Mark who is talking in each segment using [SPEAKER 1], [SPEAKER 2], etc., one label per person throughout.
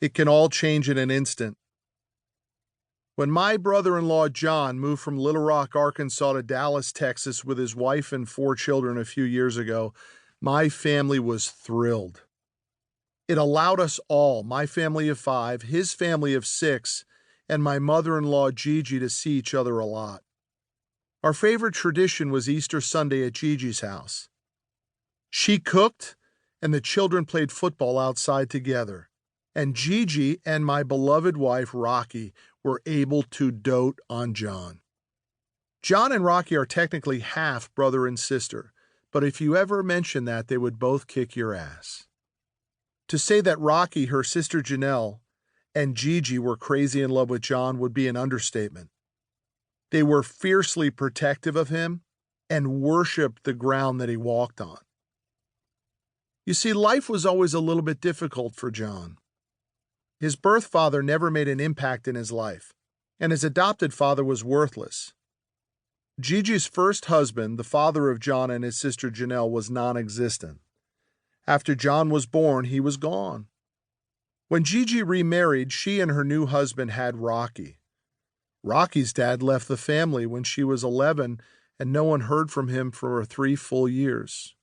[SPEAKER 1] It can all change in an instant. When my brother-in-law John moved from Little Rock, Arkansas to Dallas, Texas with his wife and 4 children a few years ago, my family was thrilled. It allowed us all, my family of 5, his family of 6, and my mother-in-law Gigi to see each other a lot. Our favorite tradition was Easter Sunday at Gigi's house. She cooked, and the children played football outside together. And Gigi and my beloved wife, Rocky, were able to dote on John. John and Rocky are technically half brother and sister, but if you ever mention that, they would both kick your ass. To say that Rocky, her sister Janelle, and Gigi were crazy in love with John would be an understatement. They were fiercely protective of him and worshiped the ground that he walked on. You see, life was always a little bit difficult for John. His birth father never made an impact in his life, and his adopted father was worthless. Gigi's first husband, the father of John and his sister Janelle, was non-existent. After John was born, he was gone. When Gigi remarried, she and her new husband had Rocky. Rocky's dad left the family when she was 11, and no one heard from him for 3 full years.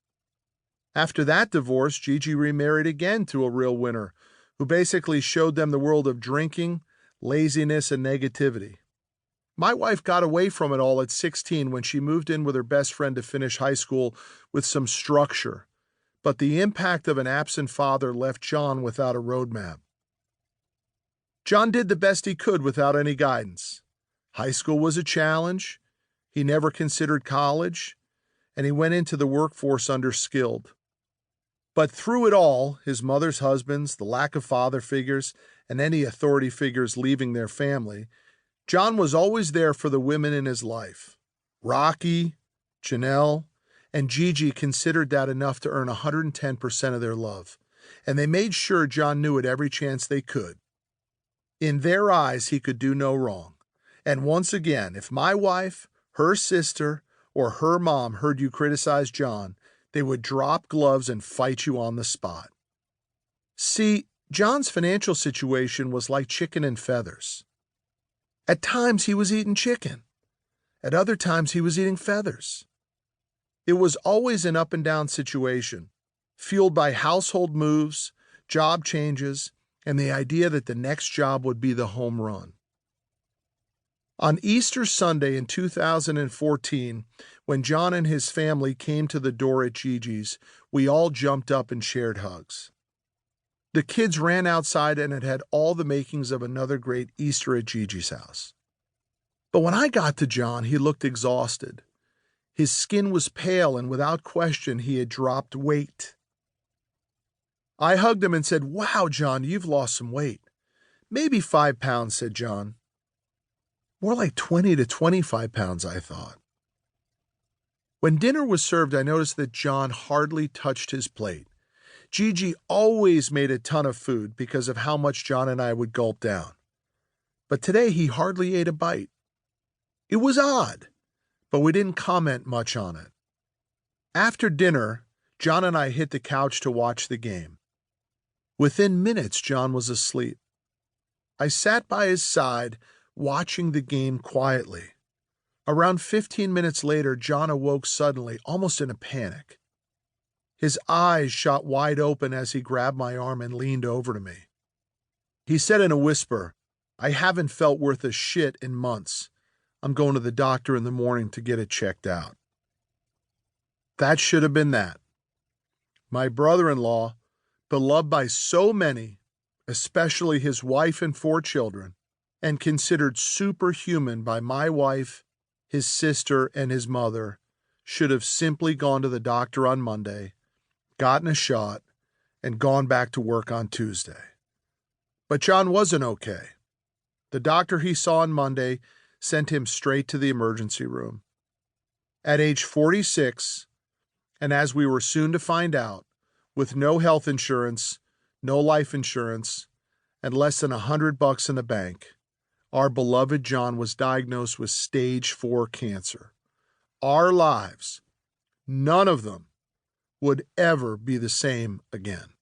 [SPEAKER 1] After that divorce, Gigi remarried again to a real winner, who basically showed them the world of drinking, laziness, and negativity. My wife got away from it all at 16 when she moved in with her best friend to finish high school with some structure, but the impact of an absent father left John without a roadmap. John did the best he could without any guidance. High school was a challenge, he never considered college, and he went into the workforce underskilled. But through it all, his mother's husbands, the lack of father figures, and any authority figures leaving their family, John was always there for the women in his life. Rocky, Janelle, and Gigi considered that enough to earn 110% of their love, and they made sure John knew it every chance they could. In their eyes, he could do no wrong. And once again, if my wife, her sister, or her mom heard you criticize John, they would drop gloves and fight you on the spot. See, John's financial situation was like chicken and feathers. At times he was eating chicken. At other times he was eating feathers. It was always an up and down situation, fueled by household moves, job changes, and the idea that the next job would be the home run. On Easter Sunday in 2014, when John and his family came to the door at Gigi's, we all jumped up and shared hugs. The kids ran outside and it had all the makings of another great Easter at Gigi's house. But when I got to John, he looked exhausted. His skin was pale and without question he had dropped weight. I hugged him and said, "Wow, John, you've lost some weight." "Maybe 5 pounds," said John. More like 20 to 25 pounds, I thought. When dinner was served, I noticed that John hardly touched his plate. Gigi always made a ton of food because of how much John and I would gulp down. But today he hardly ate a bite. It was odd, but we didn't comment much on it. After dinner, John and I hit the couch to watch the game. Within minutes, John was asleep. I sat by his side, watching the game quietly. Around 15 minutes later, John awoke suddenly, almost in a panic. His eyes shot wide open as he grabbed my arm and leaned over to me. He said in a whisper, "I haven't felt worth a shit in months. I'm going to the doctor in the morning to get it checked out." That should have been that. My brother-in-law, beloved by so many, especially his wife and 4 children, and considered superhuman by my wife, his sister, and his mother, should have simply gone to the doctor on Monday, gotten a shot, and gone back to work on Tuesday. But John wasn't okay. The doctor he saw on Monday sent him straight to the emergency room. At age 46, and as we were soon to find out, with no health insurance, no life insurance, and less than $100 in the bank, our beloved John was diagnosed with stage 4 cancer. Our lives, none of them, would ever be the same again.